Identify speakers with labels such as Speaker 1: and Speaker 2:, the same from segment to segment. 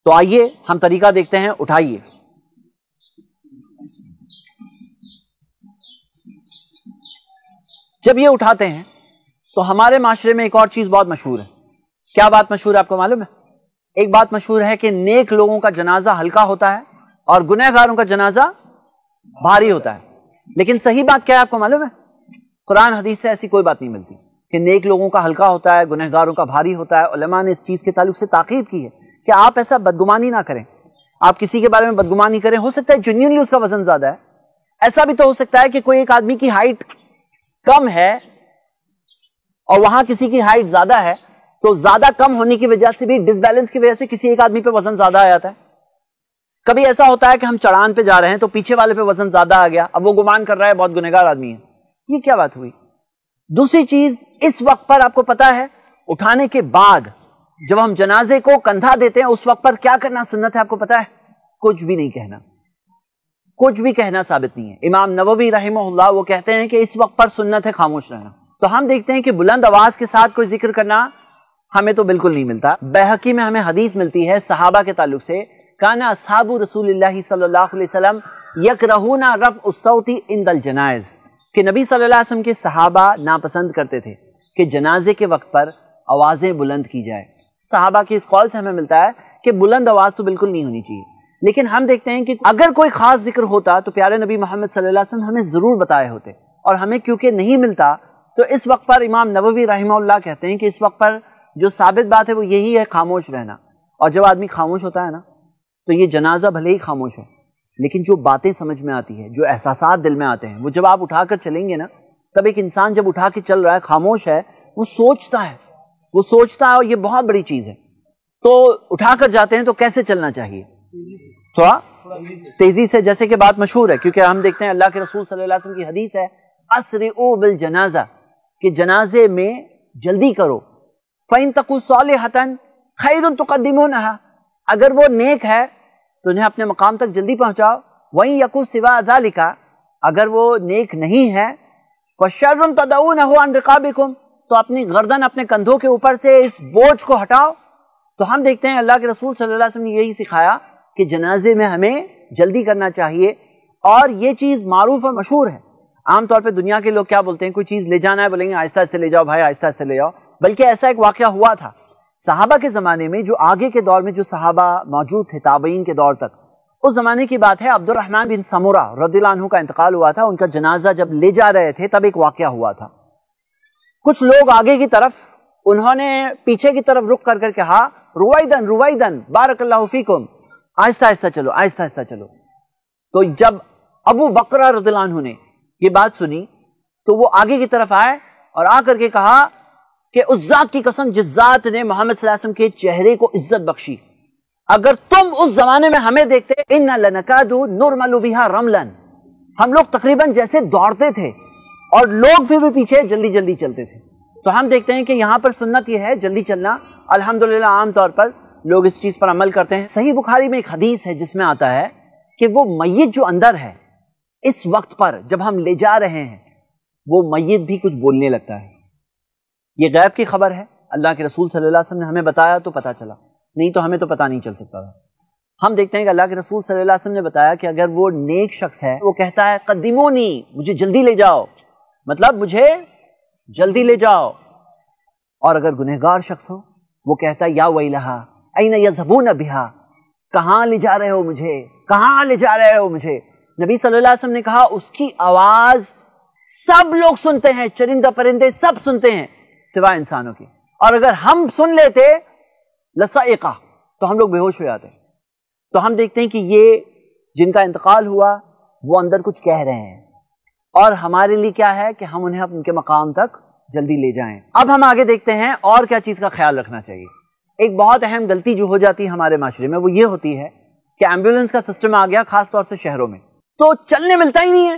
Speaker 1: تو آئیے ہم طریقہ دیکھتے ہیں. اٹھائیے. جب یہ اٹھاتے ہیں تو ہمارے معاشرے میں ایک اور چیز بہت مشہور ہے. کیا بات مشہور ہے آپ کو معلوم ہے؟ ایک بات مشہور ہے کہ نیک لوگوں کا جنازہ ہلکا ہوتا ہے اور گنہگاروں کا جنازہ بھاری ہوتا ہے. لیکن صحیح بات کیا ہے آپ کو معلوم ہے؟ قرآن حدیث سے ایسی کوئی بات نہیں ملتی کہ نیک لوگوں کا ہلکا ہوتا ہے گنہگاروں کا بھاری ہوتا ہے. علماء نے اس چیز کے تعلق سے تاکید کی ہے کہ آپ ایسا بدگمانی نہ کریں, آپ کسی کے بارے میں بدگمانی کریں. ہو سکتا ہے جنوینلی اس کا وزن زیادہ ہے. ایسا بھی تو ہو سکتا ہے کہ کوئی ایک آدمی کی ہائٹ کم ہے اور وہاں کسی کی ہائٹ زیادہ ہے, تو زیادہ کم ہونے کی وجہ سے بھی ڈس بیلنس کی وجہ سے کسی ایک آدمی پہ وزن زیادہ آ جاتا ہے. کبھی ایسا ہوتا ہے کہ ہم چڑھان پہ جا رہے ہیں تو پیچھے والے پہ وزن زیادہ آ گیا, اب وہ گمان کر رہا ہے بہت گنہگار آدمی ہے. یہ کیا بات ہوئی؟ دوسری چیز, اس وقت پر آپ کو پتا ہے اٹھانے کے بعد جب ہم جنازے کو کندھا دیتے ہیں اس وقت پر کیا کرنا سنت ہے آپ کو پتا ہے؟ کچھ بھی نہیں کہنا, کچھ بھی کہنا ثابت نہیں ہے. امام نووی رحمہ اللہ وہ کہتے ہیں کہ اس وقت پر سنت ہے خاموش رہنا. تو ہم دیکھتے ہیں کہ بلند آواز کے ساتھ کوئی ذکر کرنا ہمیں تو بالکل نہیں ملتا. بیہقی میں ہمیں حدیث ملتی ہے صحابہ کے تعلق سے, کانا اصحاب رسول اللہ صلی اللہ علیہ وسلم یکرہون رفع الصوت عند الجنائز, کہ نبی صلی اللہ علیہ وسلم کے صحابہ ناپسند کرتے تھے کہ جنازے کے وقت پر آوازیں بلند کی جائے. صحابہ کے اس قول سے ہمیں ملتا ہے کہ بلند آواز تو بالکل نہیں ہونی چاہیے. لیکن ہم دیکھتے ہیں کہ اگر کوئی خاص ذکر ہوتا تو پیارے نبی محمد صلی اللہ علیہ وسلم ہمیں ضرور بتائے ہوتے, اور ہمیں کیونکہ نہیں ملتا تو اس وقت پر امام نووی رحمہ اللہ کہتے ہیں کہ اس وقت پر جو ثابت بات ہے وہ یہی ہے خاموش رہنا. اور جب آدمی خاموش ہوتا ہے نا تو یہ جنازہ بھلے ہی خاموش ہے لیکن جو باتیں سمجھ میں آتی ہے, جو احساسات دل میں آتے ہیں, وہ جب آپ اٹھا کر چلیں گے نا, تب ایک انسان جب اٹھا کے چل رہا ہے خاموش ہے, وہ سوچتا ہے اور یہ بہت بڑی چیز ہے. تو اٹھا کر جاتے ہیں تو کیسے چلنا چاہیے؟ تھوڑا تیزی سے, جیسے کہ بات مشہور ہے کیونکہ ہم دیکھتے ہیں اللہ کے رسول صلی اللہ علیہ وسلم کی حدیث ہے اسرعوا بالجنازہ, کہ جنازے میں جلدی کرو. فَإِن تَكُ صَالِحَةً خَيْرٌ تُقَدِّمُونَهَا, اگر وہ نیک ہے تو انہیں اپنے مقام تک جلدی پہنچاؤ. وَإِن يَكُ سِوَىٰ ذَلِكَ, اگر وہ نیک نہیں ہے فَشَرٌ تَدَعُونَهُ عَنْ رِقَابِكُمْ, تو اپنی گردن اپنے کندھوں کے اوپر سے اس بوجھ کو ہٹاؤ. تو ہم دیکھتے ہیں اللہ کے رسول صلی اللہ علیہ وسلم نے یہی سکھایا کہ جنازے میں ہمیں جلدی کرنا چاہیے. اور یہ چیز معروف اور مشہور ہے. عام طور پہ دنیا کے لوگ کیا بولتے ہیں, کوئی چیز لے جانا ہے بولیں گے آہستہ آہستہ لے جاؤ بھائی, آہستہ آہستہ لے جاؤ. بلکہ ایسا ایک واقعہ ہوا تھا صحابہ کے زمانے میں, جو آگے کے دور میں جو صحابہ موجود تھے تابعین کے دور تک, اس زمانے کی بات ہے. عبد الرحمن بن سمرہ رضی اللہ عنہ کا انتقال ہوا تھا. ان کا جنازہ جب لے جا رہے تھے تب ایک واقعہ ہوا تھا. کچھ لوگ آگے کی طرف, انہوں نے پیچھے کی طرف رخ کر کہا رویدن رویدن بارک اللہ فیکم, آہستہ آہستہ چلو, آہستہ آہستہ چلو. تو جب ابو بکر رضی اللہ عنہ نے یہ بات سنی تو وہ آگے کی طرف آئے اور آ کر کے کہا کہ اس ذات کی قسم جس ذات نے محمد صلی اللہ علیہ وسلم کے چہرے کو عزت بخشی, اگر تم اس زمانے میں ہمیں دیکھتے اِنَّا لَنَكَادُ نُرْمَلُ بِهَا رَمْلًا, ہم لوگ تقریباً جیسے دوڑتے تھے اور لوگ پھر بھی پیچھے جلدی جلدی چلتے تھے. تو ہم دیکھتے ہیں کہ یہاں پر سنت یہ ہے جلدی چلنا. الحمدللہ عام طور پر لوگ اس چیز پر عمل کرتے ہیں. صحیح بخاری میں ایک حدیث ہے جس میں آتا ہے کہ وہ میت جو اندر ہے اس وقت پر جب ہم لے جا رہے ہیں وہ میت بھی کچھ بولنے لگتا ہے. یہ غیب کی خبر ہے, اللہ کے رسول صلی اللہ علیہ وسلم نے ہمیں بتایا تو پتا چلا, نہیں تو ہمیں تو پتا نہیں چل سکتا تھا. ہم دیکھتے ہیں کہ اللہ کے رسول صلی اللہ علیہ وسلم نے بتایا کہ اگر وہ نیک شخص ہے وہ کہتا ہے قدمونی, مجھے جلدی لے جاؤ, مطلب مجھے جلدی لے جاؤ. اور اگر گنہگار شخص ہو وہ کہتا ہے یا ویلہا این یذهبون بہا, کہاں لے جا رہے ہو مجھے, کہاں لے جا رہے ہو مجھے. نبی صلی اللہ علیہ وسلم نے کہا اس کی آواز سب لوگ سنتے ہیں, چرندہ پرندے سب سنتے ہیں سوائے انسانوں کی, اور اگر ہم سن لیتے لصائقہ تو ہم لوگ بے ہوش ہو جاتے. تو ہم دیکھتے ہیں کہ یہ جن کا انتقال ہوا وہ اندر کچھ کہہ رہے ہیں اور ہمارے لیے کیا ہے کہ ہم انہیں ان کے مقام تک جلدی لے جائیں. اب ہم آگے دیکھتے ہیں اور کیا چیز کا خیال رکھنا چاہیے. ایک بہت اہم غلطی جو ہو جاتی ہے ہمارے معاشرے میں وہ یہ ہوتی ہے کہ ایمبولینس کا سسٹم آ گیا خاص طور سے شہروں میں, تو چلنے ملتا ہی نہیں ہے,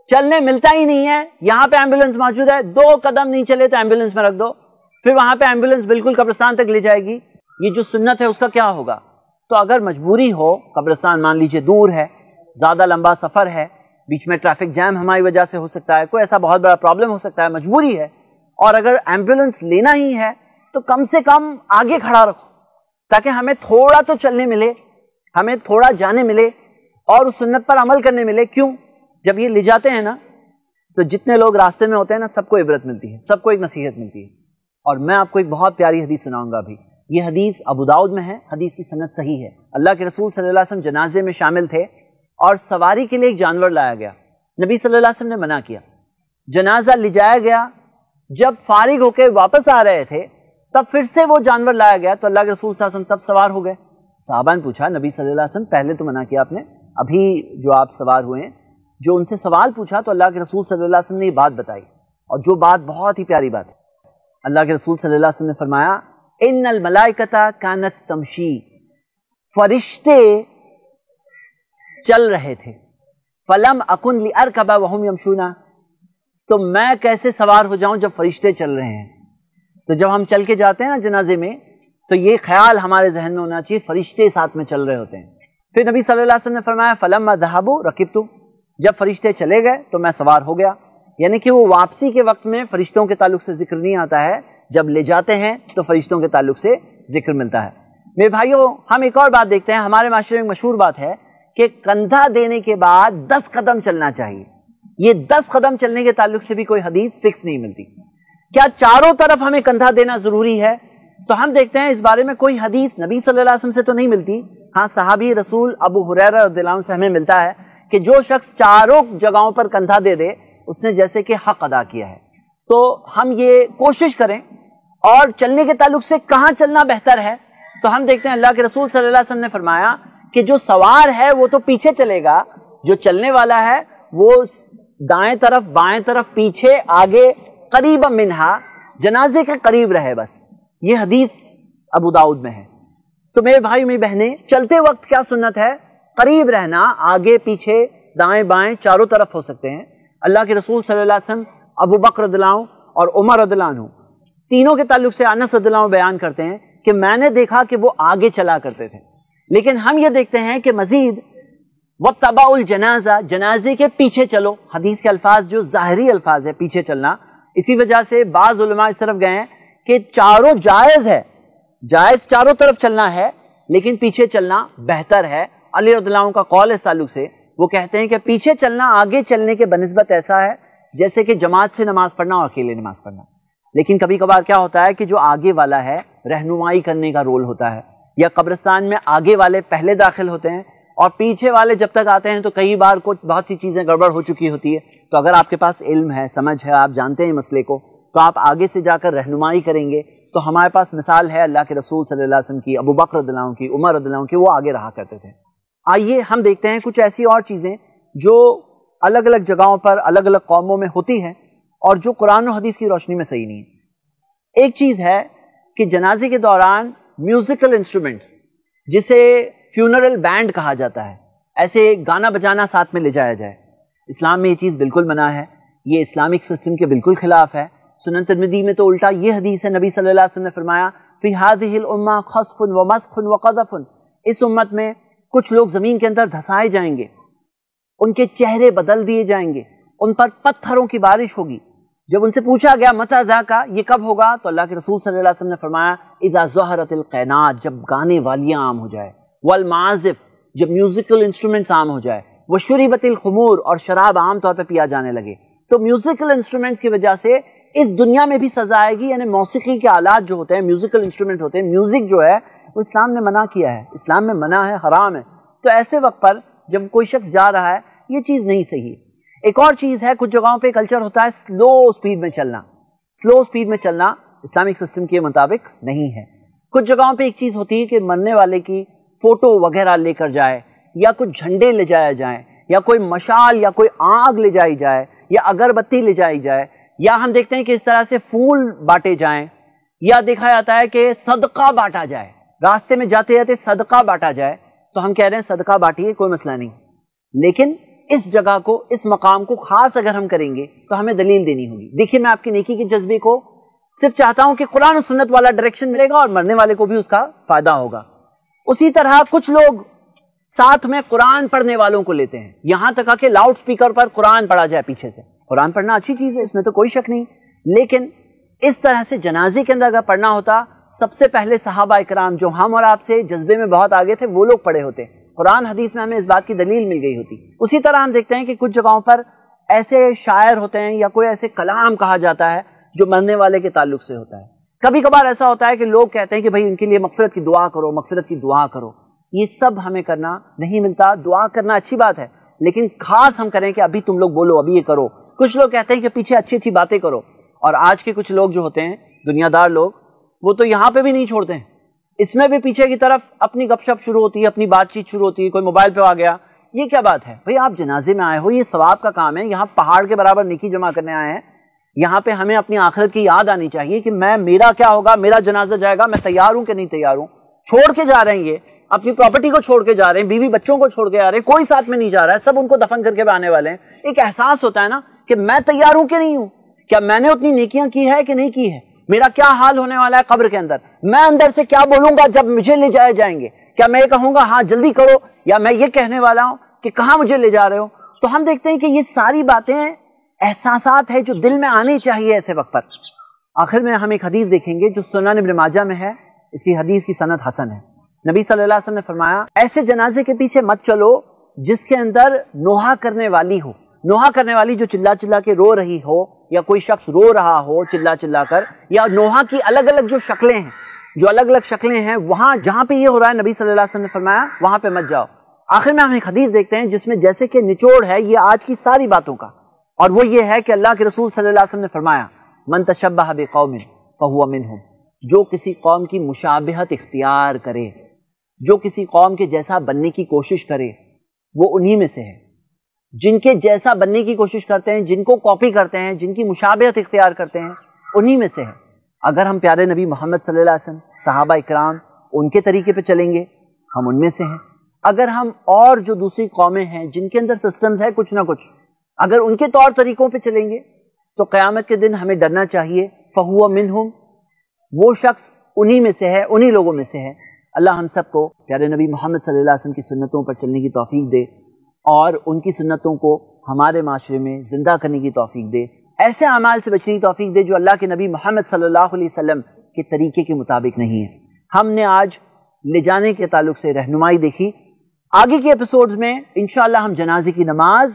Speaker 1: چلنے ملتا ہی نہیں ہے. یہاں پہ ایمبولینس موجود ہے, 2 قدم نہیں چلے تو ایمبولینس میں رکھ دو, پھر وہاں پہ ایمبولینس بالکل قبرستان تک لے جائے گی. یہ جو سنت ہے اس کا کیا ہوگا؟ تو اگر مجبوری ہو, قبرستان مان لیجئے دور ہے, زیادہ لمبا سفر ہے, بیچ میں ٹریفک جام ہماری وجہ سے ہو سکتا ہے, کوئی ایسا بہت بڑا پرابلم ہو سکتا ہے, مجبوری ہے, اور اگر ایمبولینس لینا ہی ہے تو کم سے کم آگے کھڑا رکھو, تاکہ ہمیں تھوڑا تو چلنے ملے، ہمیں تھوڑا جانے ملے اور اس سنت پر عمل کرنے ملے۔ کیوں؟ جب یہ لے جاتے ہیں نا تو جتنے لوگ راستے میں ہوتے ہیں نا سب کو عبرت ملتی ہے، سب کو ایک نصیحت ملتی ہے۔ اور میں آپ کو ایک بہت پیاری حدیث سناؤں گا ابھی، یہ حدیث ابو داؤد میں ہے، حدیث کی سند صحیح ہے۔ اللہ کے رسول صلی اللہ علیہ وسلم جنازے میں شامل تھے اور سواری کے لیے ایک جانور لایا گیا، نبی صلی اللہ علیہ وسلم نے منع کیا، جنازہ لے جایا گیا، جب فارغ ہو کے واپس آ رہے تھے تب پھر سے وہ جانور لایا گیا تو اللہ کے رسول صلی اللہ علیہ وسلم تب سوار ہو گئے۔ صحابہ نے پوچھا نبی صلی اللہ علیہ وسلم پہلے تو منع کیا آپ نے، ابھی جو آپ سوار ہوئے ہیں، جو ان سے سوال پوچھا تو اللہ کے رسول صلی اللہ علیہ وسلم نے یہ بات بتائی، اور جو بات بہت ہی پیاری بات ہے۔ اللہ کے رسول صلی اللہ علیہ وسلم نے فرمایا ان الملائکۃ کانت تمشی، فرشتے چل رہے تھے، فلم اکن لارکب وہم یمشون، تو میں کیسے سوار ہو جاؤں جب فرشتے چل رہے ہیں؟ تو جب ہم چل کے جاتے ہیں نا جنازے میں تو یہ خیال ہمارے ذہن میں ہونا چاہیے فرشتے ساتھ میں چل رہے ہوتے ہیں۔ پھر نبی صلی اللہ علیہ وسلم نے فرمایا فلما ذهبوا رکبت، جب فرشتے چلے گئے تو میں سوار ہو گیا۔ یعنی کہ وہ واپسی کے وقت میں فرشتوں کے تعلق سے ذکر نہیں آتا ہے، جب لے جاتے ہیں تو فرشتوں کے تعلق سے ذکر ملتا ہے۔ میرے بھائیوں، ہم ایک اور بات دیکھتے ہیں، ہمارے معاشرے میں مشہور بات ہے کہ کندھا دینے کے بعد 10 قدم چلنا چاہیے۔ یہ 10 قدم چلنے کے تعلق سے بھی کوئی حدیث فکس نہیں ملتی۔ کیا چاروں طرف ہمیں کندھا دینا ضروری ہے؟ تو ہم دیکھتے ہیں اس بارے میں کوئی حدیث نبی صلی اللہ علیہ وسلم سے تو نہیں ملتی، ہاں صحابی رسول ابو ہریرہ رضی اللہ عنہ سے ہمیں ملتا ہے کہ جو شخص چاروں جگہوں پر کندھا دے دے اس نے جیسے کہ حق ادا کیا ہے۔ تو ہم یہ کوشش کریں، اور چلنے کے تعلق سے کہاں چلنا بہتر ہے تو ہم دیکھتے ہیں اللہ کے رسول صلی اللہ علیہ وسلم نے فرمایا کہ جو سوار ہے وہ تو پیچھے چلے گا، جو چلنے والا ہے وہ دائیں طرف بائیں طرف پیچھے آگے قریب منہا، جنازے کے قریب رہے بس۔ یہ حدیث ابو داؤد میں ہے۔ تو میرے بھائی میری بہنیں، چلتے وقت کیا سنت ہے؟ قریب رہنا، آگے پیچھے دائیں بائیں چاروں طرف ہو سکتے ہیں۔ اللہ کے رسول صلی اللہ علیہ وسلم ابو بکر رضی اللہ عنہ اور عمر رضی اللہ عنہ تینوں کے تعلق سے انس رضی اللہ عنہ بیان کرتے ہیں کہ میں نے دیکھا کہ وہ آگے چلا کرتے تھے، لیکن ہم یہ دیکھتے ہیں کہ مزید وَاتَّبَعُوا الْجَنَازَةَ، جنازے کے پیچھے چلو۔ حدیث کے الفاظ جو ظاہری الفاظ ہے پیچھے چلنا، اسی وجہ سے بعض علماء اس طرف گئے ہیں کہ چاروں جائز ہے، جائز چاروں طرف چلنا ہے، لیکن پیچھے چلنا بہتر ہے۔ علی رضی اللہ عنہ کا قول اس تعلق سے، وہ کہتے ہیں کہ پیچھے چلنا آگے چلنے کے بنسبت ایسا ہے جیسے کہ جماعت سے نماز پڑھنا اور اکیلے نماز پڑھنا۔ لیکن کبھی کبھار کیا ہوتا ہے کہ جو آگے والا ہے رہنمائی کرنے کا رول ہوتا ہے، یا قبرستان میں آگے والے پہلے داخل ہوتے ہیں اور پیچھے والے جب تک آتے ہیں تو کئی بار بہت سی چیزیں گڑبڑ ہو چکی ہوتی ہے۔ تو اگر آپ کے پاس علم ہے، سمجھ ہے، آپ جانتے ہیں مسئلے کو، تو آپ آگے سے جا کر رہنمائی کریں گے۔ تو ہمارے پاس مثال ہے اللہ کے رسول صلی اللہ علیہ وسلم کی، ابو بکر رضی اللہ عنہ کی، عمر رضی اللہ عنہ کی، وہ آگے رہا کرتے تھے۔ آئیے ہم دیکھتے ہیں کچھ ایسی اور چیزیں جو الگ الگ جگہوں پر الگ الگ قوموں میں ہوتی ہیں اور جو قرآن و حدیث کی روشنی میں صحیح نہیں ہے۔ ایک چیز ہے کہ جنازے کے دوران میوزیکل انسٹرومنٹس، جسے فیونرل بینڈ کہا جاتا ہے، ایسے گانا بجانا ساتھ میں لے جایا جائے۔ اسلام میں یہ چیز بالکل منع ہے، یہ اسلامک سسٹم کے بالکل خلاف ہے۔ سنن ترمذی میں تو الٹا یہ حدیث ہے، نبی صلی اللہ علیہ وسلم نے فرمایا فی هذه الامہ خسف ومسخ وقذف، اس امت میں کچھ لوگ زمین کے اندر دھسائے جائیں گے، ان کے چہرے بدل دیے جائیں گے، ان پر پتھروں کی بارش ہوگی۔ جب ان سے پوچھا گیا متی ذاک، یہ کب ہوگا؟ تو اللہ کے رسول صلی اللہ علیہ وسلم نے فرمایا اذا ظہرت القینات، جب گانے والیاں عام ہو جائے، والمعازف، جب میوزیکل انسٹرومنٹس عام ہو جائے، وشربت الخمور، اور شراب عام طور پہ پیا جانے لگے۔ تو میوزیکل انسٹرومنٹس کی وجہ سے اس دنیا میں بھی سزا آئے گی، یعنی موسیقی کے آلات جو ہوتے ہیں، میوزیکل انسٹرومنٹ ہوتے ہیں، میوزک جو ہے وہ اسلام نے منع کیا ہے، اسلام میں منع ہے، حرام ہے۔ تو ایسے وقت پر جب کوئی شخص جا رہا ہے، یہ چیز نہیں صحیح۔ ایک اور چیز ہے، کچھ جگہوں پہ کلچر ہوتا ہے سلو سپیڈ میں چلنا۔ سلو سپیڈ میں چلنا اسلامک سسٹم کے مطابق نہیں ہے۔ کچھ جگہوں پہ ایک چیز ہوتی ہے کہ مرنے والے کی فوٹو وغیرہ لے کر جائے، یا کچھ جھنڈے لے جائے جائیں، یا کوئی مشال یا کوئی آگ لے جائی جائے، یا اگربتی لے جائی جائے، یا ہم دیکھتے ہیں کہ اس طرح سے پھول بانٹے جائیں، یا دیکھا جاتا ہے کہ صدقہ بانٹا جائے، راستے میں جاتے جاتے صدقہ بانٹا جائے۔ تو ہم کہہ رہے ہیں صدقہ بانٹیے، کوئی مسئلہ نہیں، لیکن اس جگہ کو، اس مقام کو خاص اگر ہم کریں گے تو ہمیں دلیل دینی ہوگی۔ دیکھیے میں آپ کی نیکی کے جذبے کو صرف چاہتا ہوں کہ قرآن و سنت والا ڈائریکشن ملے گا اور مرنے والے کو بھی اس کا فائدہ ہوگا۔ اسی طرح کچھ لوگ ساتھ میں قرآن پڑھنے والوں کو لیتے ہیں، یہاں تک کہ لاؤڈ سپیکر پر قرآن پڑھا جائے پیچھے سے۔ قرآن پڑھنا اچھی چیز ہے، اس میں تو کوئی شک نہیں، لیکن اس طرح سے جنازے کے اندر اگر پڑھنا ہوتا سب سے پہلے صحابہ اکرام جو ہم اور آپ سے جذبے میں بہت آگے تھے وہ لوگ پڑھے ہوتے، قرآن حدیث میں ہمیں اس بات کی دلیل مل گئی ہوتی۔ اسی طرح ہم دیکھتے ہیں کہ کچھ جگہوں پر ایسے شاعر ہوتے ہیں یا کوئی ایسے کلام کہا جاتا ہے جو مرنے والے کے تعلق سے ہوتا ہے۔ کبھی کبھار ایسا ہوتا ہے کہ لوگ کہتے ہیں کہ بھائی ان کے لیے مغفرت کی دعا کرو، مغفرت کی دعا کرو۔ یہ سب ہمیں کرنا نہیں ملتا۔ دعا کرنا اچھی بات ہے، لیکن خاص ہم کریں کہ ابھی تم لوگ بولو، ابھی یہ کرو۔ کچھ لوگ کہتے ہیں کہ پیچھے اچھی اچھی باتیں کرو، اور آج کے کچھ لوگ جو ہوتے ہیں دنیا دار لوگ، وہ تو یہاں پہ بھی نہیں چھوڑتے ہیں، اس میں بھی پیچھے کی طرف اپنی گپ شپ شروع ہوتی ہے، اپنی بات چیت شروع ہوتی ہے، کوئی موبائل پہ آ گیا۔ یہ کیا بات ہے بھئی؟ آپ جنازے میں آئے ہو، یہ ثواب کا کام ہے، یہاں پہاڑ کے برابر نیکی جمع کرنے آئے ہیں۔ یہاں پہ ہمیں اپنی آخرت کی یاد آنی چاہیے کہ میرا کیا ہوگا، میرا جنازہ جائے گا، میں تیار ہوں کہ نہیں تیار ہوں۔ چھوڑ کے جا رہے ہیں، یہ اپنی پراپرٹی کو چھوڑ کے جا رہے ہیں، بیوی بچوں کو چھوڑ کے آ رہے ہیں، کوئی ساتھ میں نہیں جا رہا ہے، سب ان کو دفن کر کے آنے والے ہیں۔ ایک احساس ہوتا ہے نا کہ میں تیار ہوں کہ نہیں ہوں، کیا میں نے اتنی نیکیاں کی ہے کہ نہیں کی ہے، میرا کیا حال ہونے والا ہے قبر کے اندر، میں اندر سے کیا بولوں گا جب مجھے لے جائے جائیں گے، کیا میں یہ کہوں گا ہاں جلدی کرو، یا میں یہ کہنے والا ہوں کہ کہاں مجھے لے جا رہے ہو۔ تو ہم دیکھتے ہیں کہ یہ ساری باتیں احساسات ہیں جو دل میں آنی چاہیے ایسے وقت پر۔ آخر میں ہم ایک حدیث دیکھیں گے جو سنن ابن ماجہ میں ہے، اس کی حدیث کی سند حسن ہے۔ نبی صلی اللہ علیہ وسلم نے فرمایا ایسے جنازے کے پیچھے مت چلو جس کے اندر نوحہ کرنے والی ہو۔ نوحہ کرنے والی جو چلا چلا کے رو رہی ہو، یا کوئی شخص رو رہا ہو چلا چلا کر، یا نوحہ کی الگ الگ جو شکلیں ہیں، جو الگ الگ شکلیں ہیں، وہاں جہاں پہ یہ ہو رہا ہے نبی صلی اللہ علیہ وسلم نے فرمایا وہاں پہ مت جاؤ۔ آخر میں ہم ایک حدیث دیکھتے ہیں جس میں جیسے کہ نچوڑ ہے یہ آج کی ساری باتوں کا، اور وہ یہ ہے کہ اللہ کے رسول صلی اللہ علیہ وسلم نے فرمایا من تشبہ بقوم فہو منہم، جو کسی قوم کی مشابہت اختیار کرے، جو کسی قوم کے جیسا بننے کی کوشش کرے، وہ انہی میں سے ہے۔ جن کے جیسا بننے کی کوشش کرتے ہیں، جن کو کاپی کرتے ہیں، جن کی مشابہت اختیار کرتے ہیں، انہی میں سے ہے۔ اگر ہم پیارے نبی محمد صلی اللہ علیہ وسلم، صحابہ اکرام، ان کے طریقے پہ چلیں گے، ہم ان میں سے ہیں۔ اگر ہم اور جو دوسری قومیں ہیں جن کے اندر سسٹمز ہے کچھ نہ کچھ، اگر ان کے طور طریقوں پہ چلیں گے تو قیامت کے دن ہمیں ڈرنا چاہیے فہو منہم، وہ شخص انہی میں سے ہے، انہی لوگوں میں سے ہے۔ اللہ ہم سب کو پیارے نبی محمد صلی اللہ علیہ وسلم کی سنتوں پر چلنے کی توفیق دے، اور ان کی سنتوں کو ہمارے معاشرے میں زندہ کرنے کی توفیق دے، ایسے اعمال سے بچنے کی توفیق دے جو اللہ کے نبی محمد صلی اللہ علیہ وسلم کے طریقے کے مطابق نہیں ہے۔ ہم نے آج لے جانے کے تعلق سے رہنمائی دیکھی۔ آگے کے ایپیسوڈز میں انشاءاللہ ہم جنازے کی نماز،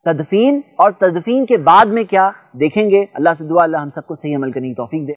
Speaker 1: تدفین اور تدفین کے بعد میں کیا دیکھیں گے۔ اللہ سے دعا اللہ ہم سب کو صحیح عمل کرنے کی توفیق دے۔